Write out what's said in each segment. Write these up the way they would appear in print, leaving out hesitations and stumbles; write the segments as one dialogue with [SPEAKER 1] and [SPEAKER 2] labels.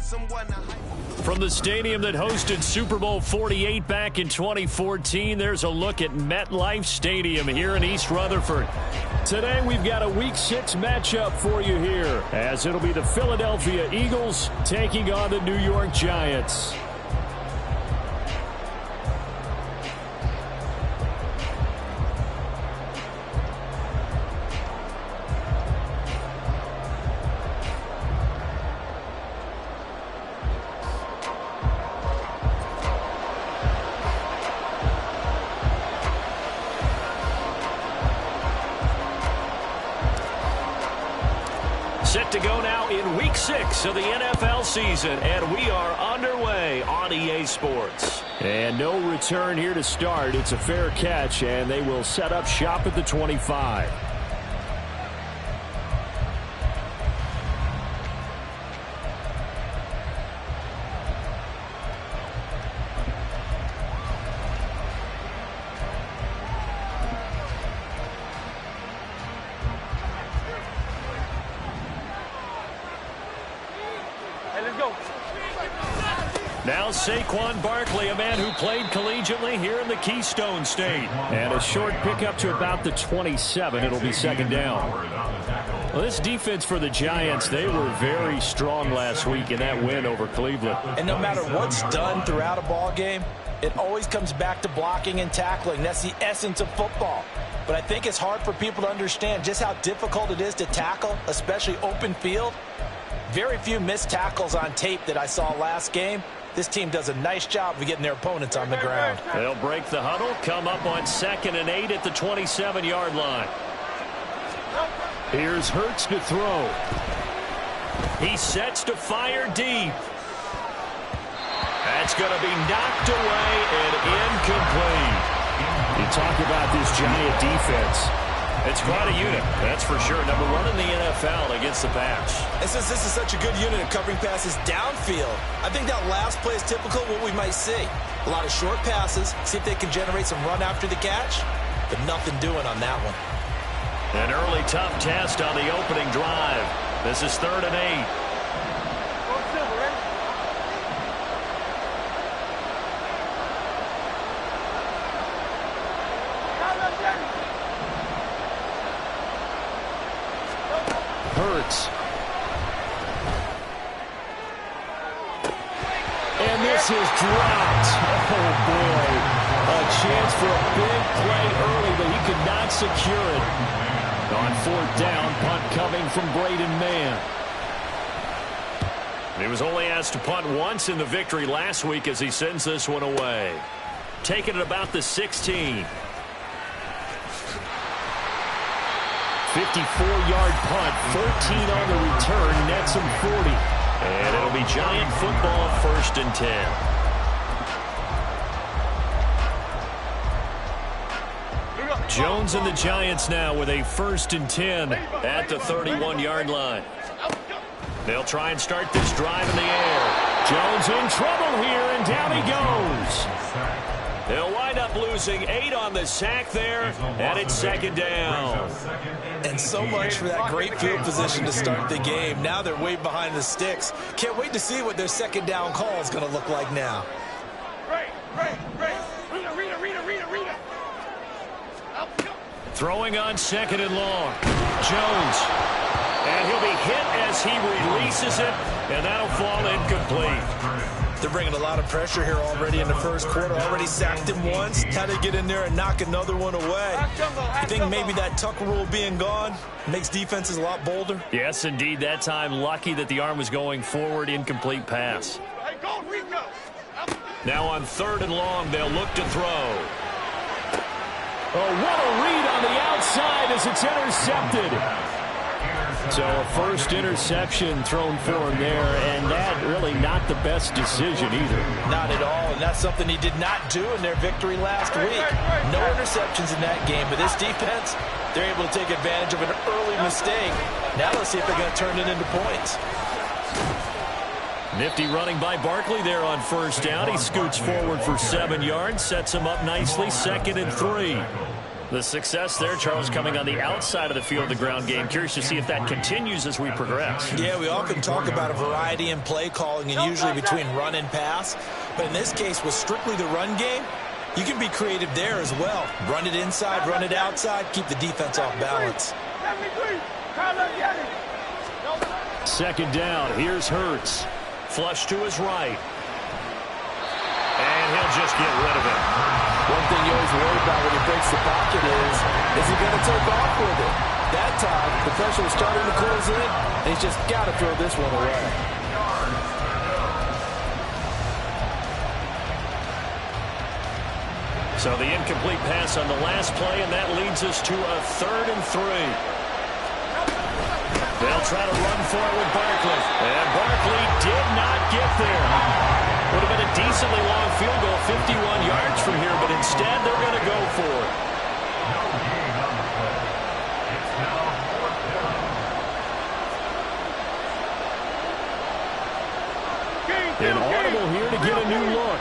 [SPEAKER 1] From the stadium that hosted Super Bowl 48 back in 2014, there's a look at MetLife Stadium here in East Rutherford. Today we've got a Week 6 matchup for you here, as it'll be the Philadelphia Eagles taking on the New York Giants. Set to go now in Week 6 of the NFL season, and we are underway on EA Sports. And no return here to start. It's a fair catch, and they will set up shop at the 25. Now Saquon Barkley, a man who played collegiately here in the Keystone State. And a short pickup to about the 27. It'll be second down. Well, this defense for the Giants, they were very strong last week in that win over Cleveland.
[SPEAKER 2] And no matter what's done throughout a ball game, it always comes back to blocking and tackling. That's the essence of football. But I think it's hard for people to understand just how difficult it is to tackle, especially open field. Very few missed tackles on tape that I saw last game. This team does a nice job of getting their opponents on the ground.
[SPEAKER 1] They'll break the huddle, come up on 2nd and 8 at the 27-yard line. Here's Hurts to throw. He sets to fire deep. That's going to be knocked away and incomplete. You talk about this Giant defense. It's quite a unit, that's for sure. Number 1 in the NFL against the pass.
[SPEAKER 2] And since this is such a good unit of covering passes downfield, I think that last play is typical of what we might see. A lot of short passes, see if they can generate some run after the catch, but nothing doing on that one.
[SPEAKER 1] An early tough test on the opening drive. This is 3rd and 8. Hurts. And this is dropped. Oh, boy. A chance for a big play early, but he could not secure it. On 4th down, punt coming from Braden Mann. He was only asked to punt once in the victory last week as he sends this one away. Taking it about the 16. 54-yard punt, 14 on the return, nets him 40. And it'll be Giant football, 1st and 10. Jones and the Giants now with a 1st and 10 at the 31-yard line. They'll try and start this drive in the air. Jones in trouble here, and down he goes. They'll wind up losing 8 on the sack there, and it's 2nd down.
[SPEAKER 2] And so much for that great field position to start the game. Now they're way behind the sticks. Can't wait to see what their 2nd down call is going to look like now.
[SPEAKER 1] Throwing on 2nd and long. Jones. And he'll be hit as he releases it, and that'll fall incomplete.
[SPEAKER 2] They're bringing a lot of pressure here already in the first quarter. Already sacked him once. How to get in there and knock another one away. I think maybe that tuck rule being gone makes defenses a lot bolder.
[SPEAKER 1] Yes, indeed. That time, lucky that the arm was going forward. Incomplete pass. Now on 3rd and long, they'll look to throw. Oh, what a read on the outside as it's intercepted. So a first interception thrown for him there, and that really not the best decision either.
[SPEAKER 2] Not at all, and that's something he did not do in their victory last week. No interceptions in that game, but this defense, they're able to take advantage of an early mistake. Now let's see if they're going to turn it into points.
[SPEAKER 1] Nifty running by Barkley there on 1st down. He scoots forward for 7 yards, sets him up nicely, 2nd and 3. The success there, Charles, coming on the outside of the field, the ground game. Curious to see if that continues as we progress.
[SPEAKER 2] Yeah, we often talk about a variety in play calling and usually between run and pass. But in this case, with strictly the run game, you can be creative there as well. Run it inside, run it outside, keep the defense off balance.
[SPEAKER 1] Second down, here's Hurts. Flush to his right. And he'll just get rid of it.
[SPEAKER 2] One thing you always worry about when he breaks the pocket is he going to take off with it? That time, the pressure was starting to close in, and he's just got to throw this one away.
[SPEAKER 1] So the incomplete pass on the last play, and that leads us to a 3rd and 3. They'll try to run for it with Barkley. And Barkley did not get there. Would have been a decently long field goal, 51 yards from here, but instead they're going to go for it. An audible here to get a new look.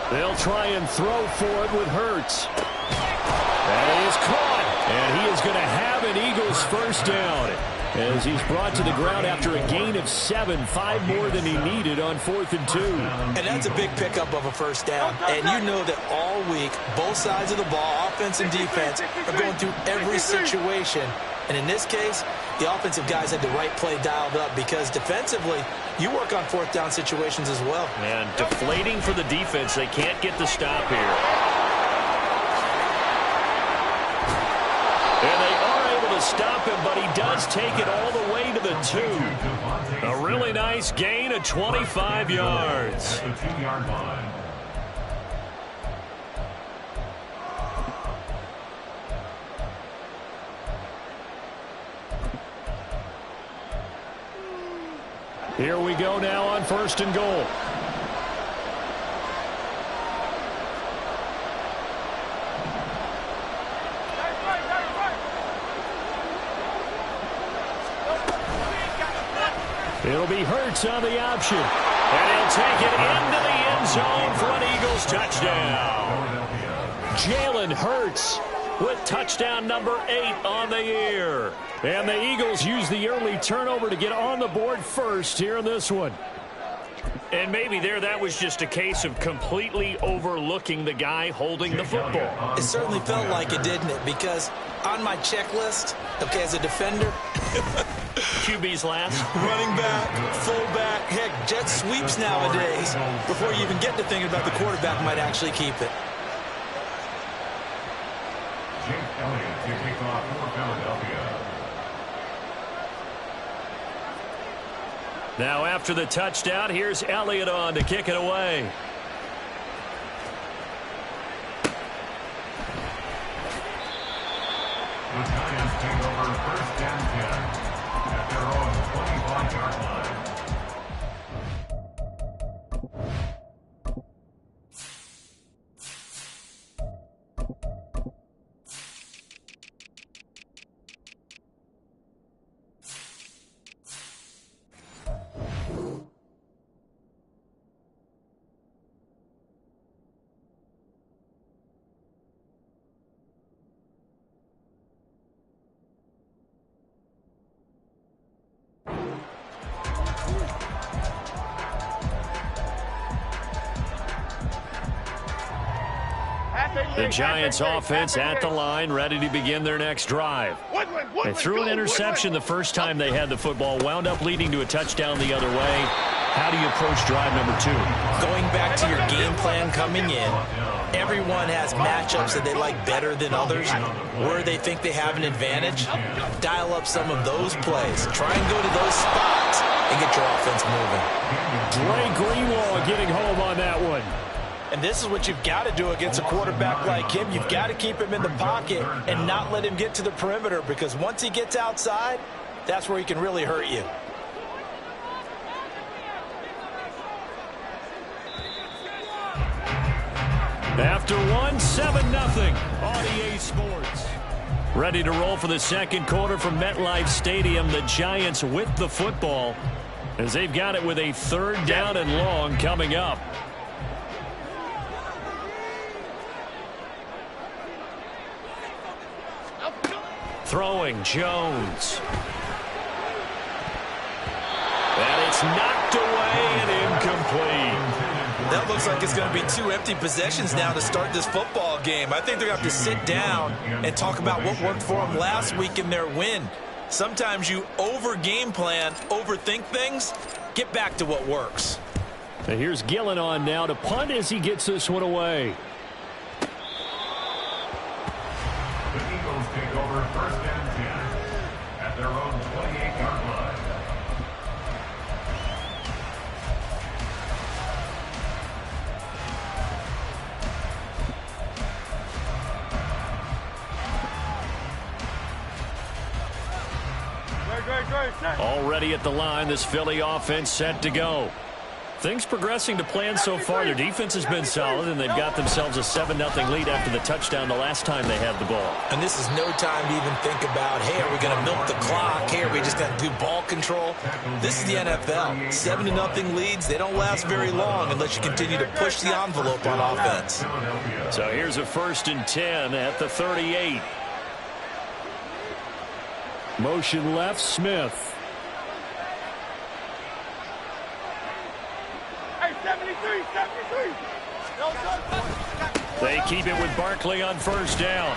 [SPEAKER 1] They'll try and throw for it with Hurts. That is caught. And he is going to have an Eagles first down as he's brought to the ground after a gain of 7, 5 more than he needed on 4th and 2.
[SPEAKER 2] And that's a big pickup of a first down. And you know that all week, both sides of the ball, offense and defense, are going through every situation. And in this case, the offensive guys had the right play dialed up because defensively, you work on 4th down situations as well.
[SPEAKER 1] And deflating for the defense. They can't get the stop here. And they are able to stop him, but he does take it all the way to the 2. A really nice gain of 25 yards.
[SPEAKER 3] At the 2-yard line.
[SPEAKER 1] Here we go now on 1st and goal. It'll be Hurts on the option. And he'll take it into the end zone for an Eagles touchdown. Jalen Hurts with touchdown number 8 on the year. And the Eagles use the early turnover to get on the board first here in this one. And maybe that was just a case of completely overlooking the guy holding the football.
[SPEAKER 2] It certainly felt like it, didn't it? Because on my checklist, okay, as a defender,
[SPEAKER 1] QB's last.
[SPEAKER 2] running back, fullback, heck, jet sweeps nowadays before you even get to thinking about the quarterback might actually keep it.
[SPEAKER 3] Jake Elliott to kick off for Philadelphia.
[SPEAKER 1] Now after the touchdown, here's Elliott on to kick it away.
[SPEAKER 3] The Giants take over 1st and 10 at their own 25-yard line.
[SPEAKER 1] The Giants offense at the line, ready to begin their next drive. They threw an interception the first time they had the football, wound up leading to a touchdown the other way. How do you approach drive number 2?
[SPEAKER 2] Going back to your game plan coming in, everyone has matchups that they like better than others, where they think they have an advantage. Dial up some of those plays. Try and go to those spots and get your offense moving.
[SPEAKER 1] Dre Greenwald getting home on that one.
[SPEAKER 2] And this is what you've got to do against a quarterback like him. You've got to keep him in the pocket and not let him get to the perimeter, because once he gets outside, that's where he can really hurt you.
[SPEAKER 1] After one, 7-0 on EA Sports. Ready to roll for the second quarter from MetLife Stadium. The Giants with the football as they've got it with a 3rd down and long coming up. Throwing Jones. And it's knocked away and incomplete.
[SPEAKER 2] That looks like it's going to be 2 empty possessions now to start this football game. I think they're going to have to sit down and talk about what worked for them last week in their win. Sometimes you over-game plan, overthink things. Get back to what works.
[SPEAKER 1] And here's Gillen on now to punt as he gets this one away.
[SPEAKER 3] The Eagles take over 1st and 10 at their own 28-yard line.
[SPEAKER 1] Already at the line, this Philly offense set to go. Things progressing to plan so far. Their defense has been solid, and they've got themselves a 7-0 lead after the touchdown the last time they had the ball.
[SPEAKER 2] And this is no time to even think about, hey, are we going to milk the clock? Hey, are we just going to do ball control? This is the NFL. 7-0 leads, they don't last very long unless you continue to push the envelope on offense.
[SPEAKER 1] So here's a 1st and 10 at the 38. Motion left, Smith. They keep it with Barkley on 1st down.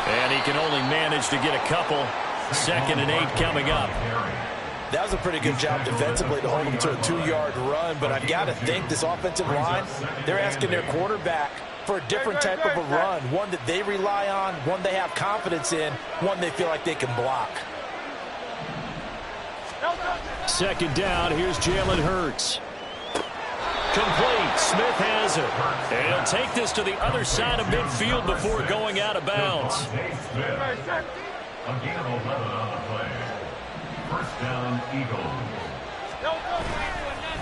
[SPEAKER 1] And he can only manage to get a couple. 2nd and 8 coming up.
[SPEAKER 2] That was a pretty good job defensively to hold them to a 2-yard run, but I've got to think this offensive line, they're asking their quarterback for a different type of a run, one that they rely on, one they have confidence in, one they feel like they can block.
[SPEAKER 1] 2nd down, here's Jalen Hurts. Complete. Smith has it. And he'll take this to the other side of midfield before going out of bounds.
[SPEAKER 3] A gain of 11 on the play. 1st down, Eagles.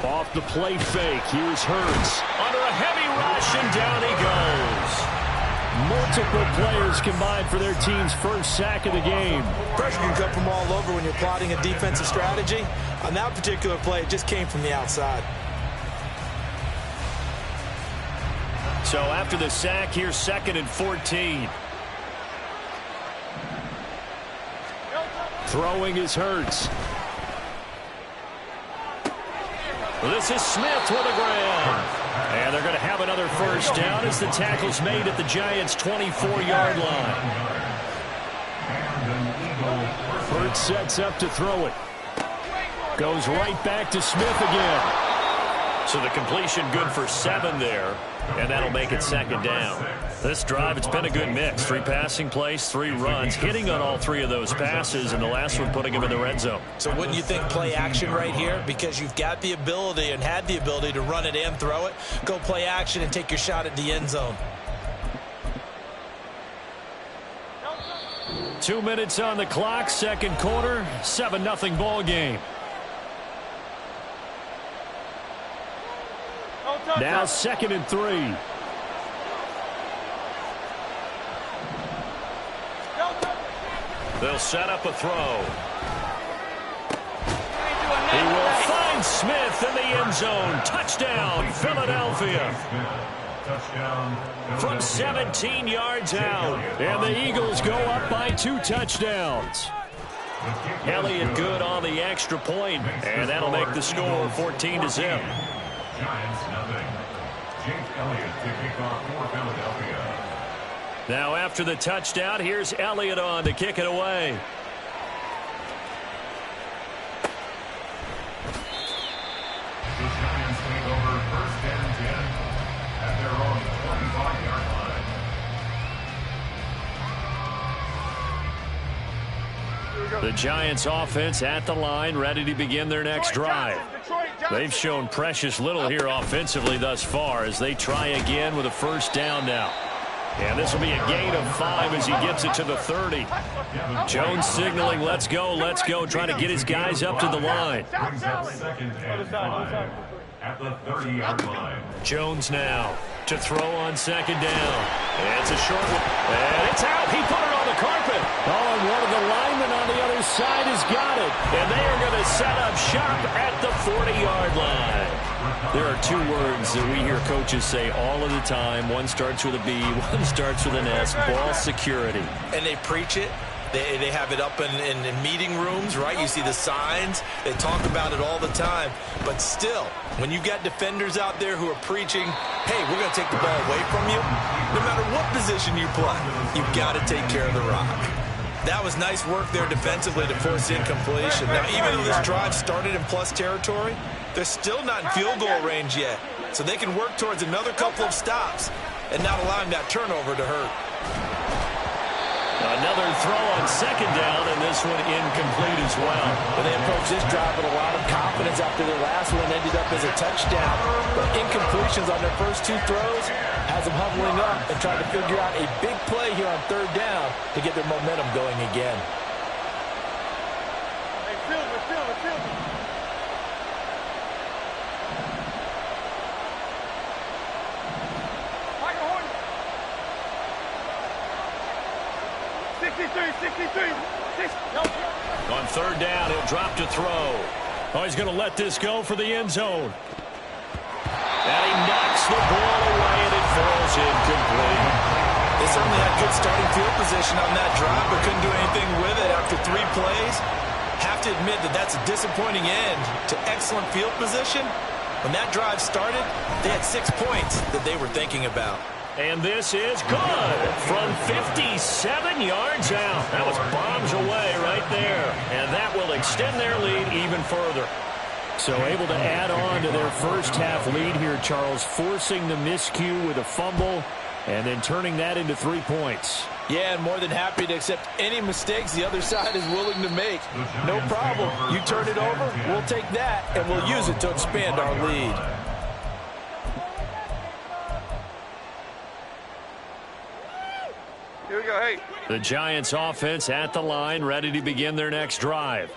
[SPEAKER 1] Off the play fake. Here's Hurts. Under a heavy rush, and down he goes. Multiple players combined for their team's 1st sack of the game.
[SPEAKER 2] Pressure can come from all over when you're plotting a defensive strategy. On that particular play, it just came from the outside.
[SPEAKER 1] So after the sack, here's 2nd and 14. Throwing is Hurts. This is Smith with the grab. And they're going to have another 1st down as the tackle's made at the Giants' 24-yard line. Hurts sets up to throw it. Goes right back to Smith again. So the completion good for 7 there, and that'll make it 2nd down. This drive, it's been a good mix. 3 passing plays, 3 runs, hitting on all 3 of those passes, and the last one putting him in the red zone.
[SPEAKER 2] So wouldn't you think play action right here? Because you've got the ability and had the ability to run it and throw it. Go play action and take your shot at the end zone.
[SPEAKER 1] 2 minutes on the clock, 2nd quarter, 7-0 ball game. Now 2nd and 3. They'll set up a throw. He will find Smith in the end zone. Touchdown, Philadelphia. From 17 yards out. And the Eagles go up by 2 touchdowns. Elliott good on the extra point, and that'll make the score 14-0.
[SPEAKER 3] Giants nothing. Jake Elliott to kick off for Philadelphia.
[SPEAKER 1] Now after the touchdown, here's Elliott on to kick it away.
[SPEAKER 3] The Giants take over 1st and 10 at their own 25-yard line.
[SPEAKER 1] The Giants offense at the line, ready to begin their next drive. They've shown precious little here offensively thus far as they try again with a 1st down now. And this will be a gain of 5 as he gets it to the 30. Jones signaling, let's go, trying to get his guys up to the line.
[SPEAKER 3] Brings up 2nd and 5 at the 30-yard line.
[SPEAKER 1] Jones now to throw on second down. It's a short one. And it's out. He put it on the carpet. Oh, and one of the linemen on the other side has got it. And they are going to set up shop at the 40-yard line. There are two words that we hear coaches say all of the time. One starts with a B, one starts with an S, ball security.
[SPEAKER 2] And they preach it. They have it up in meeting rooms, right? You see the signs. They talk about it all the time. But still, when you got defenders out there who are preaching, hey, we're going to take the ball away from you, no matter what position you play, you've got to take care of the rock. That was nice work there defensively to force incompletion. Now, even though this drive started in plus territory, they're still not in field goal range yet. So they can work towards another couple of stops and not allowing that turnover to hurt.
[SPEAKER 1] Another throw on second down, and this one incomplete as well.
[SPEAKER 2] But they approached this drive with a lot of confidence after their last one ended up as a touchdown. But incompletions on their first two throws has them huddling up and trying to figure out a big play here on third down to get their momentum going again.
[SPEAKER 1] On third down, he'll drop to throw. Oh, he's going to let this go for the end zone. And he knocks the ball away, and it falls incomplete.
[SPEAKER 2] They certainly had good starting field position on that drive, but couldn't do anything with it after 3 plays. Have to admit that that's a disappointing end to excellent field position. When that drive started, they had 6 points that they were thinking about.
[SPEAKER 1] And this is good from 57 yards out. That was bombs away right there. And that will extend their lead even further. So able to add on to their first half lead here, Charles, forcing the miscue with a fumble and then turning that into 3 points.
[SPEAKER 2] Yeah, and more than happy to accept any mistakes the other side is willing to make. No problem. You turn it over, we'll take that, and we'll use it to expand our lead.
[SPEAKER 4] Here we go, hey.
[SPEAKER 1] The Giants offense at the line, ready to begin their next drive.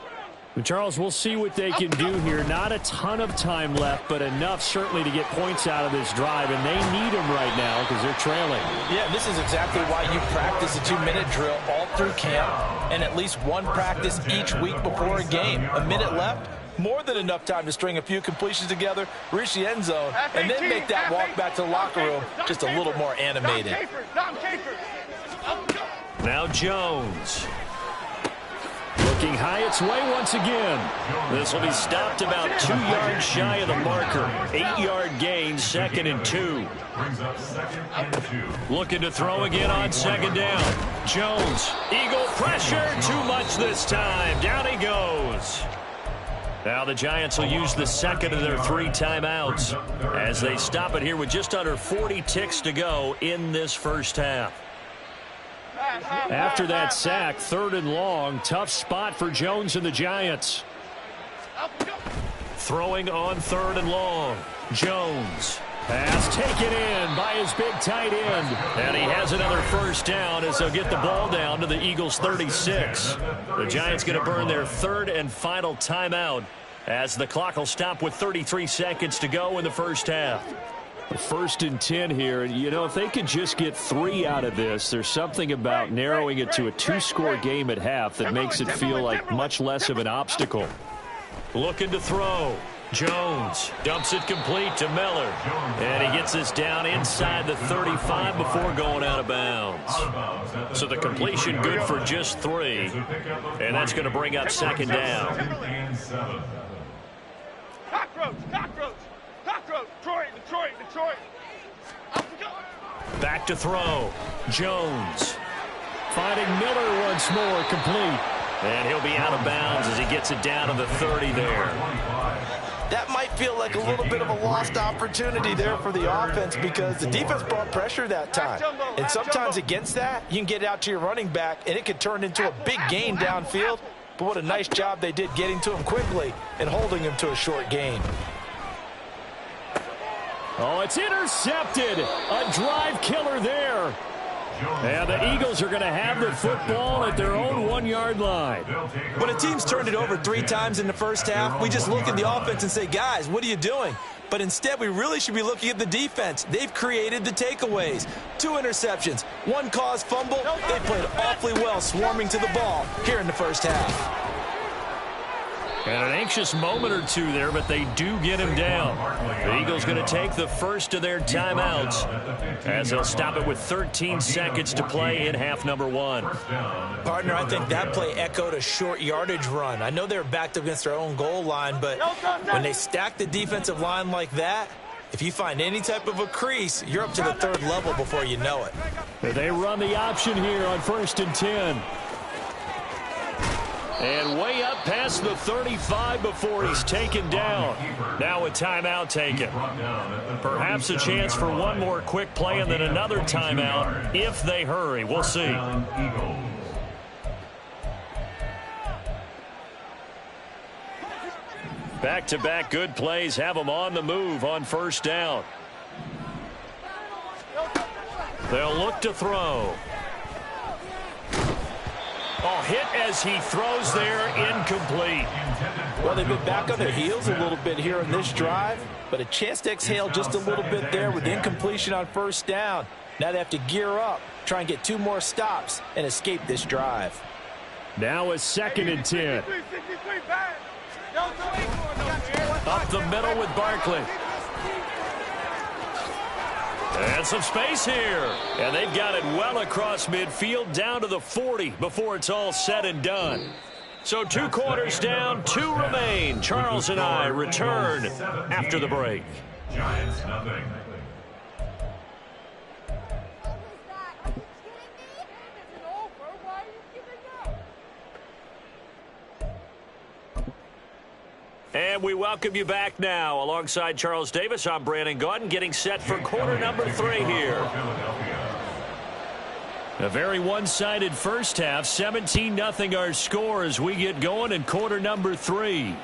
[SPEAKER 1] And Charles, we'll see what they can do here. Not a ton of time left, but enough certainly to get points out of this drive, and they need them right now because they're trailing.
[SPEAKER 2] Yeah, this is exactly why you practice a 2-minute drill all through camp and at least one practice each week before a game. A minute left, more than enough time to string a few completions together, reach the end zone, and then make that walk back to the locker room just a little more animated.
[SPEAKER 1] Now Jones. Looking high its way once again. This will be stopped about 2 yards shy of the marker. 8-yard gain, 2nd and 2. Looking to throw again on second down. Jones, Eagle pressure, too much this time. Down he goes. Now the Giants will use the second of their 3 timeouts as they stop it here with just under 40 ticks to go in this first half. After that sack, 3rd and long, tough spot for Jones and the Giants. Throwing on 3rd and long. Jones. Pass taken in by his big tight end. And he has another first down as they'll get the ball down to the Eagles' 36. The Giants going to burn their 3rd and final timeout as the clock will stop with 33 seconds to go in the first half. 1st and 10 here. You know, if they could just get 3 out of this, there's something about narrowing it to a 2-score game at half that makes it feel like much less of an obstacle. Looking to throw. Jones dumps it complete to Miller. And he gets this down inside the 35 before going out of bounds. So the completion good for just 3. And that's going to bring up 2nd down.
[SPEAKER 4] Cockroach, cockroach, cockroach, Detroit.
[SPEAKER 1] Back to throw. Jones. Finding Miller once more, complete. And he'll be out of bounds as he gets it down to the 30 there.
[SPEAKER 2] That might feel like a little bit of a lost opportunity there for the offense because the defense brought pressure that time. And sometimes against that, you can get out to your running back, and it could turn into a big gain downfield. But what a nice job they did getting to him quickly and holding him to a short gain.
[SPEAKER 1] Oh, it's intercepted. A drive killer there. And the Eagles are going to have the football at their own 1-yard line.
[SPEAKER 2] When a team's turned it over 3 times in the first half, we just look at the offense and say, guys, what are you doing? But instead, we really should be looking at the defense. They've created the takeaways. 2 interceptions, 1 caused fumble. They played awfully well swarming to the ball here in the first half.
[SPEAKER 1] And an anxious moment or two there, but they do get him down. The Eagles going to take the first of their timeouts as they'll stop it with 13 seconds to play in half number 1.
[SPEAKER 2] Partner, I think that play echoed a short yardage run. I know they were backed up against their own goal line, but when they stack the defensive line like that, if you find any type of a crease, you're up to the 3rd level before you know it.
[SPEAKER 1] They run the option here on 1st and 10. And way up past the 35 before he's taken down. Now a timeout taken. Perhaps a chance for one more quick play and then another timeout if they hurry. We'll see. Back-to-back good plays have them on the move on 1st down. They'll look to throw. Oh, hit as he throws there, incomplete.
[SPEAKER 2] Well, they've been back on their heels a little bit here in this drive, but a chance to exhale just a little bit there with incompletion on 1st down. Now they have to gear up, try and get 2 more stops, and escape this drive.
[SPEAKER 1] Now a 2nd and 10. Up the middle with Barkley. And some space here. And they've got it well across midfield down to the 40 before it's all said and done. So 2 quarters down, 2 remain. Charles and I return after the break.
[SPEAKER 3] Giants nothing.
[SPEAKER 1] And we welcome you back now. Alongside Charles Davis, I'm Brandon Gaudin, getting set for quarter number 3 here. A very one-sided first half, 17-0 our score as we get going in quarter number 3.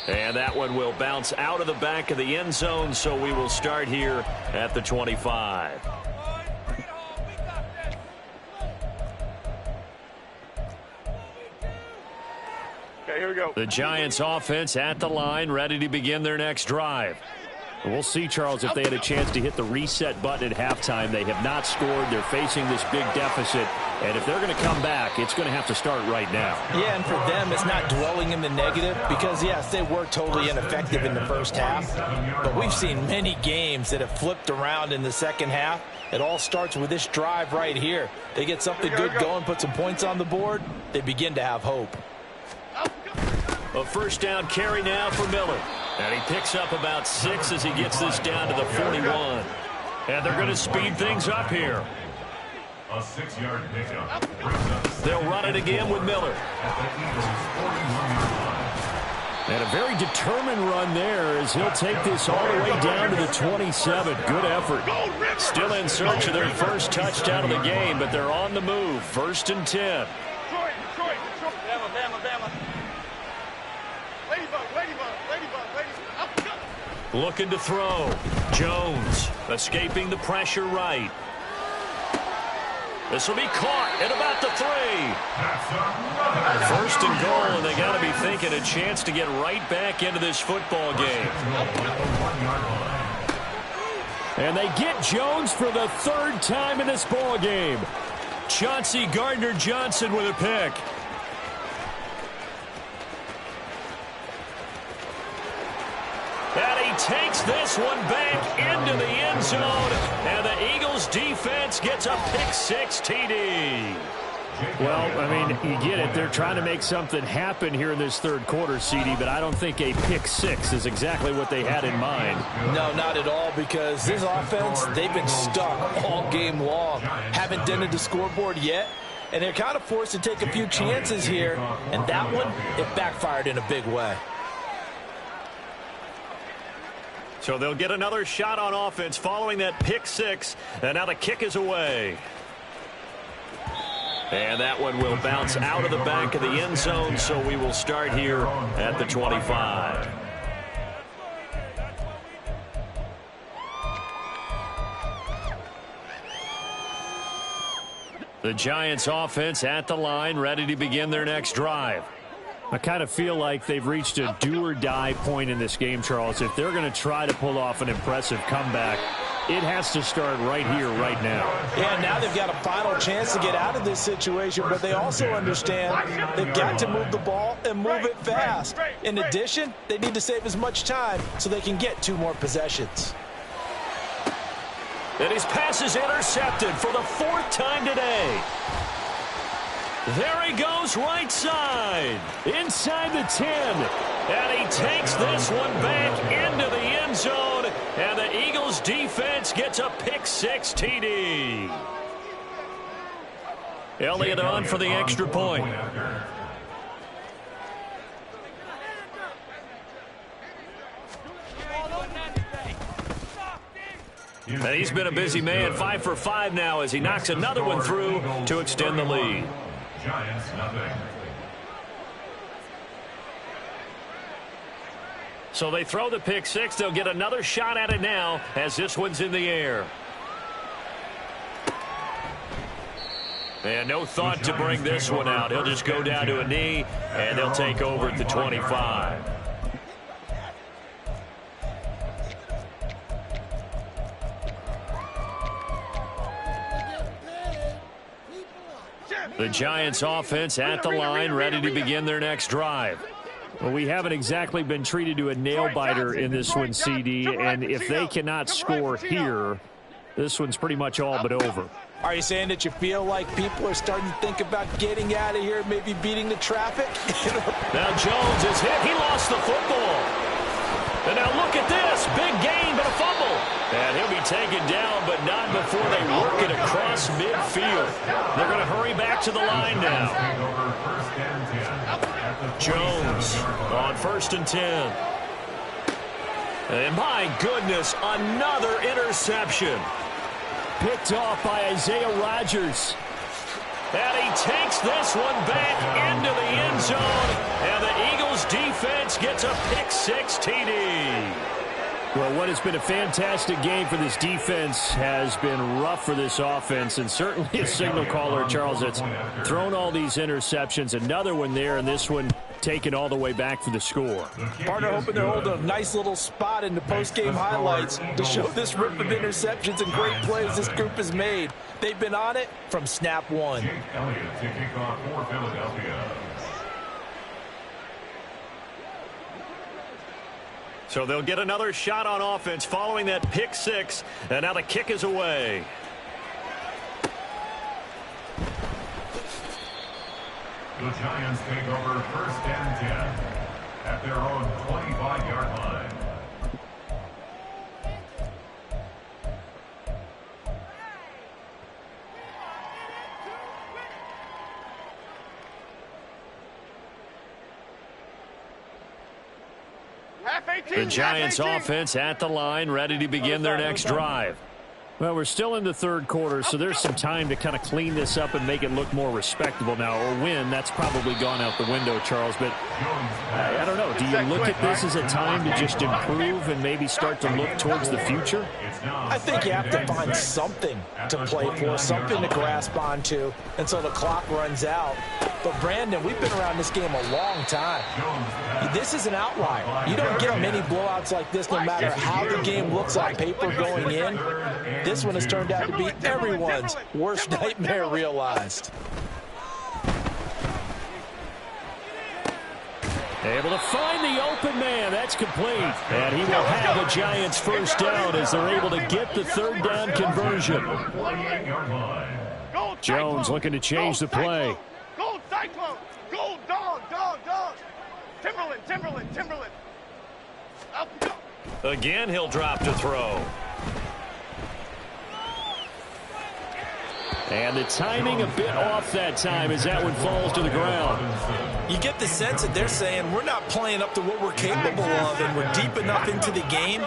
[SPEAKER 1] And that one will bounce out of the back of the end zone, so we will start here at the 25.
[SPEAKER 4] Okay, here we go.
[SPEAKER 1] The Giants offense at the line, ready to begin their next drive. We'll see, Charles, if they had a chance to hit the reset button at halftime. They have not scored. They're facing this big deficit. And if they're going to come back, it's going to have to start right now.
[SPEAKER 2] Yeah, and for them, it's not dwelling in the negative because, yes, they were totally ineffective in the first half. But we've seen many games that have flipped around in the second half. It all starts with this drive right here. They get something good going, put some points on the board, they begin to have hope.
[SPEAKER 1] A 1st down carry now for Miller. And he picks up about 6 as he gets this down to the 41. And they're going to speed things up here.
[SPEAKER 3] A 6-yard pickup.
[SPEAKER 1] They'll run it again with Miller. And a very determined run there as he'll take this all the way down to the 27. Good effort. Still in search of their first touchdown of the game, but they're on the move. 1st and 10.
[SPEAKER 4] Detroit. Bama.
[SPEAKER 1] Looking to throw. Jones escaping the pressure right. This will be caught at about the 3. 1st and goal, and they got to be thinking a chance to get right back into this football game. And they get Jones for the 3rd time in this ball game. Chauncey Gardner-Johnson with a pick. And he takes this one back into the end zone. And the Eagles defense gets a pick-6 TD. Well, I mean, you get it. They're trying to make something happen here in this 3rd quarter, CD, but I don't think a pick-6 is exactly what they had in mind.
[SPEAKER 2] No, not at all, because this offense, they've been stuck all game long. Haven't dented the scoreboard yet, and they're kind of forced to take a few chances here. And that one, it backfired in a big way.
[SPEAKER 1] So they'll get another shot on offense following that pick-6, and now the kick is away. And that one will bounce out of the back of the end zone, so we will start here at the 25. The Giants offense at the line, ready to begin their next drive. I kind of feel like they've reached a do-or-die point in this game, Charles. If they're going to try to pull off an impressive comeback, it has to start right here, right now.
[SPEAKER 2] Yeah, now they've got a final chance to get out of this situation, but they also understand they've got to move the ball and move it fast. In addition, they need to save as much time so they can get 2 more possessions.
[SPEAKER 1] And his pass is intercepted for the 4th time today. There he goes right side, inside the 10. And he takes this one back into the end zone. And the Eagles defense gets a pick-6 TD. Elliott on for the extra point. And he's been a busy man, 5 for 5 now as he knocks another one through to extend the lead.
[SPEAKER 3] Giants, nothing.
[SPEAKER 1] So they throw the pick-6. They'll get another shot at it now as this one's in the air. And no thought to bring this one out. He'll just go down to a knee, and they'll take over at the 25. The Giants offense at the line, ready to begin their next drive. Well, we haven't exactly been treated to a nail-biter in this one, CD, and if they cannot score here, this one's pretty much all but over.
[SPEAKER 2] Are you saying that you feel like people are starting to think about getting out of here, maybe beating the traffic?
[SPEAKER 1] Now Jones is hit. He lost the football. And now look at this. Big gain, but a fumble. And he'll be taken down, but not before they work it across midfield. They're going to hurry back to the line now. Jones on 1st and 10. And my goodness, another interception. Picked off by Isaiah Rodgers. And he takes this one back into the end zone. And the Eagles defense gets a pick-6 TD. Well, what has been a fantastic game for this defense has been rough for this offense, and certainly a signal caller, Charles, that's thrown all these interceptions. Another one there, and this one taken all the way back for the score.
[SPEAKER 2] Partner hoping they're holding a nice little spot in the post-game highlights to show this rip of interceptions and great plays this group has made. They've been on it from snap one.
[SPEAKER 3] Elliott to kick off for Philadelphia.
[SPEAKER 1] So they'll get another shot on offense following that pick-6, and now the kick is away.
[SPEAKER 3] The Giants take over 1st and 10 at their own 25-yard line.
[SPEAKER 1] The Giants offense at the line, ready to begin their next drive. Well, we're still in the 3rd quarter, so there's some time to kind of clean this up and make it look more respectable now. Or win, that's probably gone out the window, Charles. But I don't know. Do you look at this as a time to just improve and maybe start to look towards the future?
[SPEAKER 2] I think you have to find something to play for, something to grasp onto until the clock runs out. But, Brandon, we've been around this game a long time. This is an outlier. You don't get many blowouts like this no matter how the game looks on paper going in. This one has turned out to be everyone's worst nightmare realized.
[SPEAKER 1] Able to find the open man. That's complete. And he will have the Giants first down as they're able to get the 3rd down conversion. Jones looking to change the play.
[SPEAKER 4] Gold Cyclone! Gold dog, dog, dog! Timberland! Up.
[SPEAKER 1] Again, he'll drop to throw. And the timing a bit off that time as that one falls to the ground.
[SPEAKER 2] You get the sense that they're saying we're not playing up to what we're capable of, and we're deep enough into the game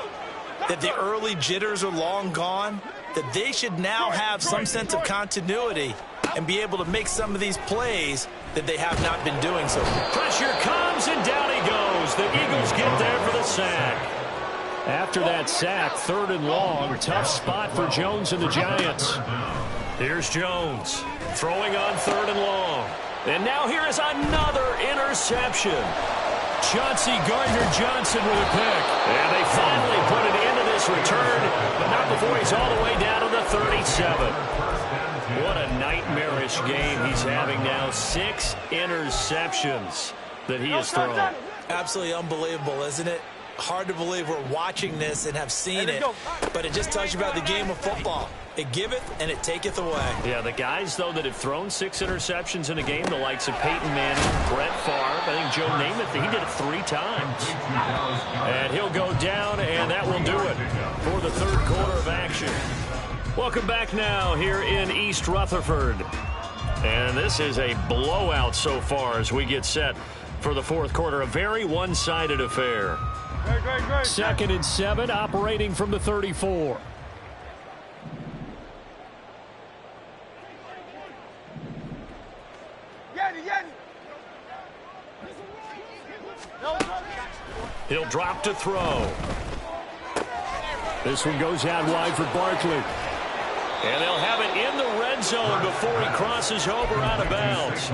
[SPEAKER 2] that the early jitters are long gone, that they should now have some sense of continuity and be able to make some of these plays that they have not been doing so far.
[SPEAKER 1] Pressure comes, and down he goes. The Eagles get there for the sack. After that sack, 3rd and long, tough spot for Jones and the Giants. Here's Jones throwing on 3rd and long. And now here is another interception. Chauncey Gardner-Johnson with a pick. And they finally put an end to this return, but not before he's all the way down to the 37. What a nightmarish game he's having now. 6 interceptions that he has thrown.
[SPEAKER 2] Absolutely unbelievable, isn't it? Hard to believe we're watching this and have seen it, but it just tells you about the game of football. It giveth and it taketh away.
[SPEAKER 1] Yeah, the guys, though, that have thrown 6 interceptions in a game, the likes of Peyton Manning, Brett Favre, I think Joe Namath, he did it 3 times. And he'll go down, and that will do it for the third quarter of action. Welcome back now here in East Rutherford. And this is a blowout so far as we get set for the fourth quarter. A very one-sided affair.
[SPEAKER 4] Great.
[SPEAKER 1] 2nd and 7, operating from the 34. He'll drop to throw. This one goes out wide for Barkley. And they'll have it in the red zone before he crosses over out of bounds.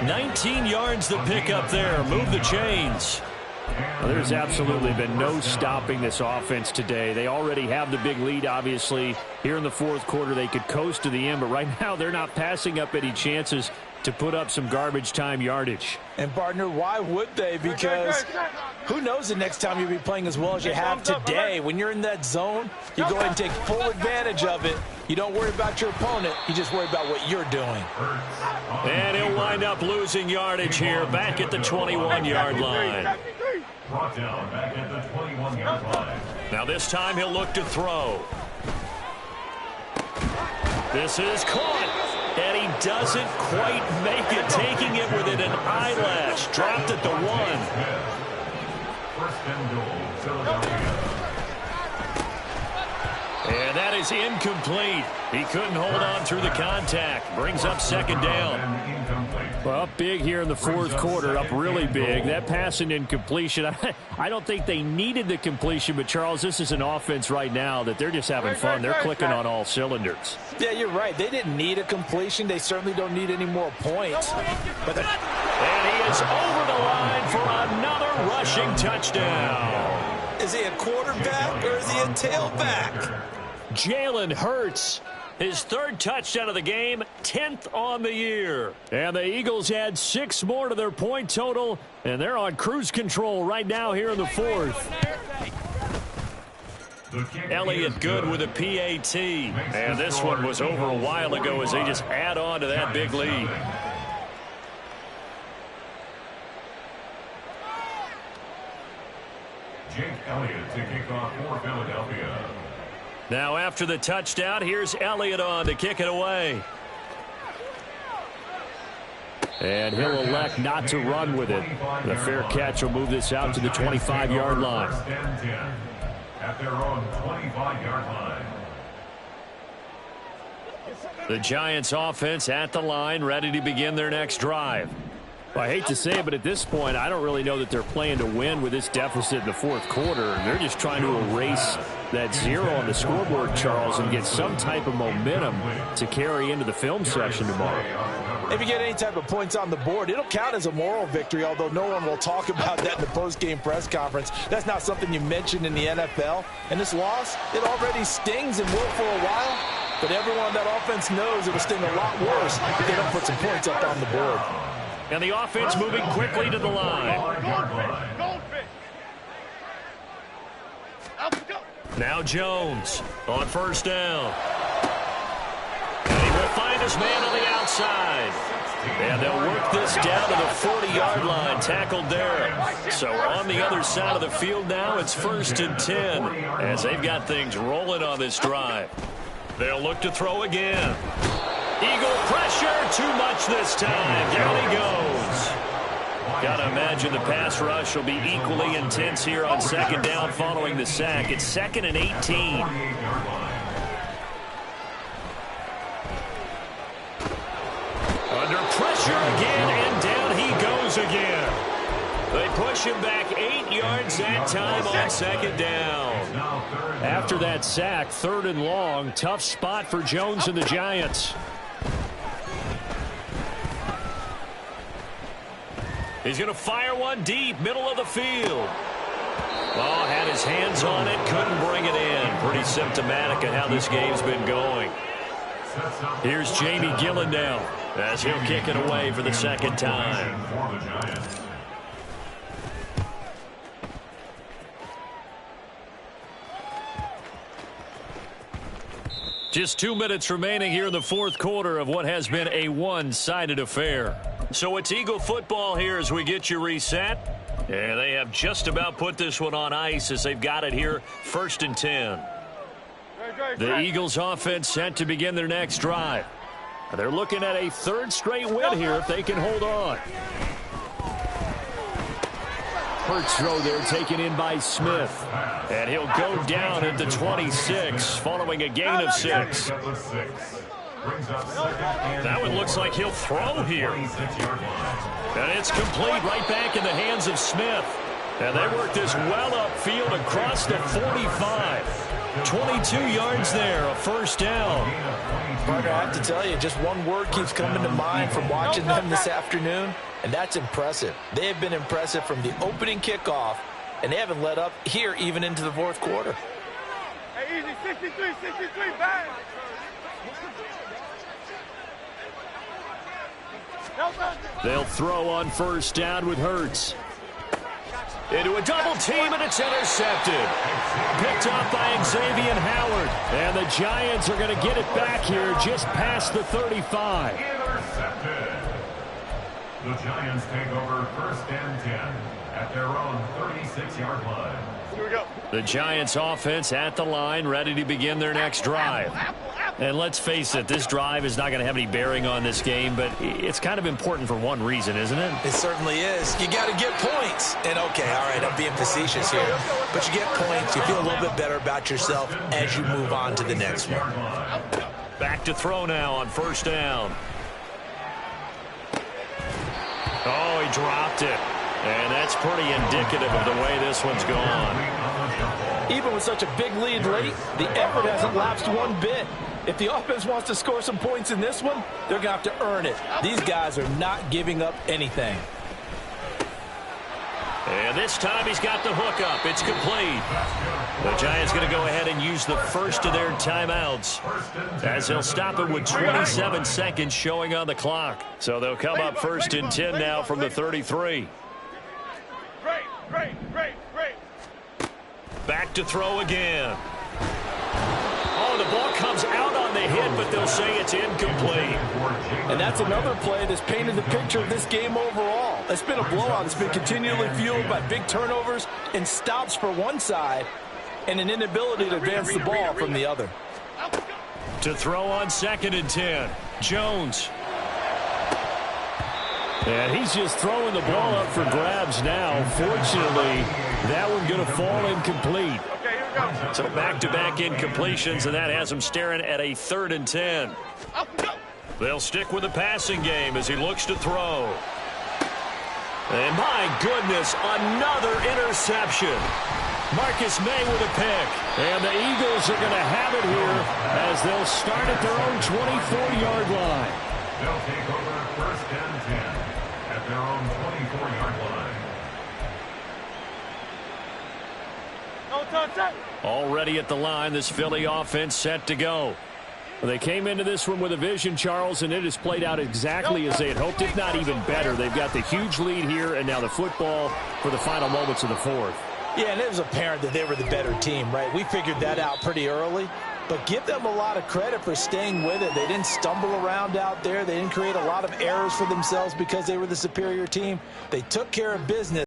[SPEAKER 1] 19 yards to pick up there. Move the chains. Well, there's absolutely been no stopping this offense today. They already have the big lead, obviously. Here in the fourth quarter, they could coast to the end, but right now they're not passing up any chances to put up some garbage time yardage.
[SPEAKER 2] And, partner, why would they? Because who knows the next time you'll be playing as well as you have today. When you're in that zone, you go ahead and take full advantage of it. You don't worry about your opponent. You just worry about what you're doing.
[SPEAKER 1] And he'll wind up losing yardage here back at the 21-yard line.
[SPEAKER 3] Brought down back at the 21-yard line.
[SPEAKER 1] Now this time he'll look to throw. This is caught. And he doesn't quite make it, taking it within an eyelash. Dropped at the 1.
[SPEAKER 3] 1st and goal, Philadelphia.
[SPEAKER 1] And that is incomplete. He couldn't hold on through the contact. Brings up 2nd down. Well, up big here in the fourth quarter, up really big. That pass and incompletion, I don't think they needed the completion, but, Charles, this is an offense right now that they're just having fun. They're clicking on all cylinders.
[SPEAKER 2] Yeah, you're right. They didn't need a completion. They certainly don't need any more points.
[SPEAKER 1] And he is over the line for another rushing touchdown.
[SPEAKER 2] Is he a quarterback or is he a tailback?
[SPEAKER 1] Jalen Hurts, his 3rd touchdown of the game, 10th on the year. And the Eagles add 6 more to their point total, and they're on cruise control right now here in the 4th. Elliott good with a PAT. And this one was over a while ago as they just add on to that big lead.
[SPEAKER 3] Jake Elliott to kick off for Philadelphia.
[SPEAKER 1] Now after the touchdown, here's Elliott on to kick it away. And he'll elect not to run with it. The fair catch will move this out to the 25-yard line.
[SPEAKER 3] 1st and 10 at their own 25-yard line.
[SPEAKER 1] The Giants offense at the line, ready to begin their next drive. Well, I hate to say it, but at this point, I don't really know that they're playing to win with this deficit in the fourth quarter. They're just trying to erase that 0 on the scoreboard, Charles, and get some type of momentum to carry into the film session tomorrow.
[SPEAKER 2] If you get any type of points on the board, it'll count as a moral victory, although no one will talk about that in the post-game press conference. That's not something you mentioned in the NFL. And this loss, it already stings and will for a while, but everyone on that offense knows it'll sting a lot worse if they don't put some points up on the board.
[SPEAKER 1] And the offense moving quickly to the line.
[SPEAKER 4] Goldfish.
[SPEAKER 1] Now Jones on 1st down. And he will find his man on the outside. And they'll work this down to the 40-yard line, tackled there. So on the other side of the field now, it's 1st and 10 as they've got things rolling on this drive. They'll look to throw again. Eagle pressure, too much this time. Down he goes. Got to imagine the pass rush will be equally intense here on 2nd down following the sack. It's 2nd and 18. Under pressure again, and down he goes again. They push him back 8 yards that time on 2nd down. After that sack, 3rd and long, tough spot for Jones and the Giants. He's going to fire one deep, middle of the field. Oh, had his hands on it, couldn't bring it in. Pretty symptomatic of how this game's been going. Here's Jamie Gillen now as he'll kick it away for the second time. Just 2 minutes remaining here in the fourth quarter of what has been a one-sided affair. So it's Eagle football here as we get you reset. And they have just about put this one on ice as they've got it here, 1st and 10. The Eagles offense set to begin their next drive. They're looking at a 3rd straight win here if they can hold on. Hurts throw there taken in by Smith. And he'll go down at the 26 following a gain of 6. That one looks like he'll throw here. And it's complete right back in the hands of Smith. And they work this well upfield across the 45. 22 yards there, a 1st down.
[SPEAKER 2] Partner, I have to tell you, just one word keeps coming to mind from watching them this afternoon, and that's impressive. They have been impressive from the opening kickoff, and they haven't let up here even into the fourth quarter.
[SPEAKER 4] Hey, easy, 63, bang!
[SPEAKER 1] They'll throw on 1st down with Hurts. Into a double team, and it's intercepted. Picked up by Xavier Howard. And the Giants are going to get it back here just past the 35.
[SPEAKER 3] Intercepted. The Giants take over 1st and 10 at their own 36-yard line.
[SPEAKER 4] Here we go.
[SPEAKER 1] The Giants offense at the line, ready to begin their next drive. And let's face it, this drive is not going to have any bearing on this game, but it's kind of important for one reason, isn't it?
[SPEAKER 2] It certainly is. You got to get points. And, okay, all right, I'm being facetious here. But you get points, you feel a little bit better about yourself as you move on to the next one.
[SPEAKER 1] Back to throw now on 1st down. Oh, he dropped it. And that's pretty indicative of the way this one's gone.
[SPEAKER 2] Even with such a big lead late, the effort hasn't lapsed one bit. If the offense wants to score some points in this one, they're going to have to earn it. These guys are not giving up anything.
[SPEAKER 1] And this time he's got the hook up. It's complete. The Giants going to go ahead and use the first of their timeouts as they'll stop it with 27 seconds showing on the clock. So they'll come up 1st and 10 now from the 33.
[SPEAKER 4] Great.
[SPEAKER 1] Back to throw again. Oh, the ball comes out on the hit, but they'll say it's incomplete.
[SPEAKER 2] And that's another play that's painted the picture of this game overall. It's been a blowout. It's been continually fueled by big turnovers and stops for one side and an inability to advance the ball from the other.
[SPEAKER 1] To throw on 2nd and 10, Jones. And he's just throwing the ball up for grabs now. Fortunately, that one going to fall incomplete.
[SPEAKER 4] Okay, here we go.
[SPEAKER 1] So back-to-back incompletions, and that has him staring at a 3rd and 10. They'll stick with the passing game as he looks to throw. And my goodness, another interception. Marcus May with a pick. And the Eagles are going to have it here as they'll start at their own 24-yard line.
[SPEAKER 3] They'll take over 1st and 10 at their own 24-yard line.
[SPEAKER 1] Already at the line, this Philly offense set to go. Well, they came into this one with a vision, Charles, and it has played out exactly as they had hoped, if not even better. They've got the huge lead here, and now the football for the final moments of the fourth.
[SPEAKER 2] Yeah, and it was apparent that they were the better team, right? We figured that out pretty early. But give them a lot of credit for staying with it. They didn't stumble around out there. They didn't create a lot of errors for themselves because they were the superior team. They took care of business.